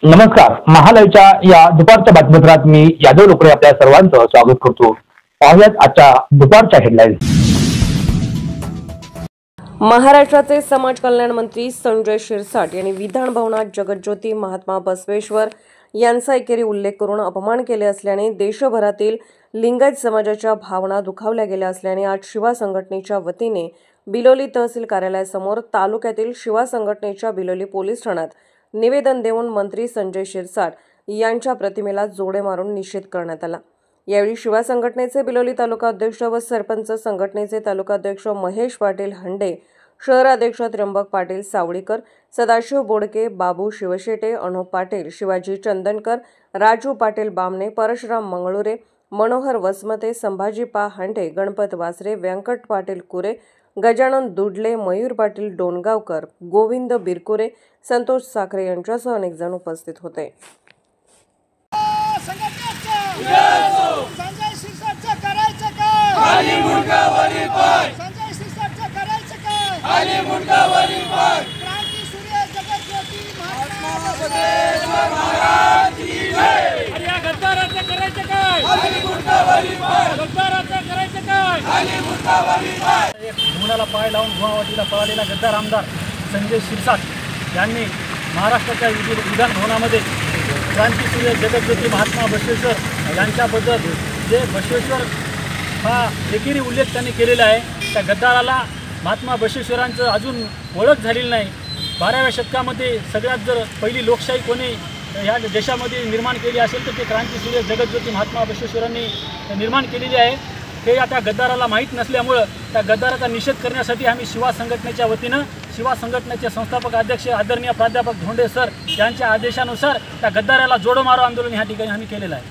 नमस्कार. महालाईव्हच्या या दुपारच्या बातमीपत्रात मी यादव लोकडे आपल्या सर्वांचं स्वागत करतो. पाहुयात आजच्या दुपारच्या हेडलाईन्स. महाराष्ट्राचे समाज कल्याण मंत्री संजय शिरसाट यांनी विधान भवनात जगज्योती महात्मा बसवेश्वर यांचा एकेरी उल्लेख करून अपमान केले असल्याने देशभरातील लिंगायत समाजाच्या भावना दुखावल्या गेल्या असल्याने आज शिवा संघटनेच्या वतीने बिलोली तहसील कार्यालयासमोर तालुक्यातील शिवा संघटनेच्या बिलोली पोलीस ठाण्यात निवेदन देऊन मंत्री संजय शिरसाट यांच्या प्रतिमेला जोडे मारून निषेध करण्यात आला. यावेळी शिवा संघटनेचे बिलोली तालुका अध्यक्ष व सरपंच, संघटनेचे तालुका अध्यक्ष महेश पाटील हंडे, शहराध्यक्ष त्र्यंबक पाटील सावळीकर, सदाशिव बोडके, बाबू शिवशेटे, अनुप पाटील, शिवाजी चंदनकर, राजू पाटील बामणे, परशुराम मंगळुरे, मनोहर वसमते, संभाजी पा हंडे, गणपत वासरे, व्यंकट पाटील कुरे, गजानन दुडले, मयूर पाटील डोणगावकर, गोविंद बिरकुरे, संतोष साखरे यांच्यासह अनेक जण उपस्थित होते. संजय शिरसाटचं करायचं काय? खाली मुंडका वरी पाय. संजय शिरसाटचं करायचं काय? खाली मुंडका वरी पाय. क्रांती सूर्य जगज्योती महात्मा बसवेश्वर महाराज की जय. अरे या गद्दाराचं करायचं काय? खाली मुंडका वरी पाय. गद्दाराचं करायचं काय? खाली मुंडका वरी पाय. धुणाला पाय लावून धुवावाटीला पळालेला गद्दार आमदार संजय शिरसाट यांनी महाराष्ट्राच्या विधान भवनामध्ये क्रांतीसूर्य जगज्योती महात्मा बसवेश्वर यांच्याबद्दल जे बसवेश्वर हा एकेरी उल्लेख त्यांनी केलेला आहे, त्या गद्दाराला महात्मा बसवेश्वरांचं अजून ओळख झालेली नाही. 12व्या शतकामध्ये सगळ्यात जर पहिली लोकशाही कोणी ह्या देशामध्ये निर्माण केली असेल तर ते क्रांतीसूर्य जगज्योती महात्मा बसवेश्वरांनी निर्माण केलेली आहे. हे त्या गद्दाराला माहीत नसल्यामुळं त्या गद्दाराचा निषेध करण्यासाठी आम्ही शिवा संघटनेच्या वतीनं शिवा संघटनेचे संस्थापक अध्यक्ष आदरणीय प्राध्यापक धोंडे सर यांच्या आदेशानुसार त्या गद्दाराला जोडो मारो आंदोलन ह्या ठिकाणी आम्ही केलेलं आहे.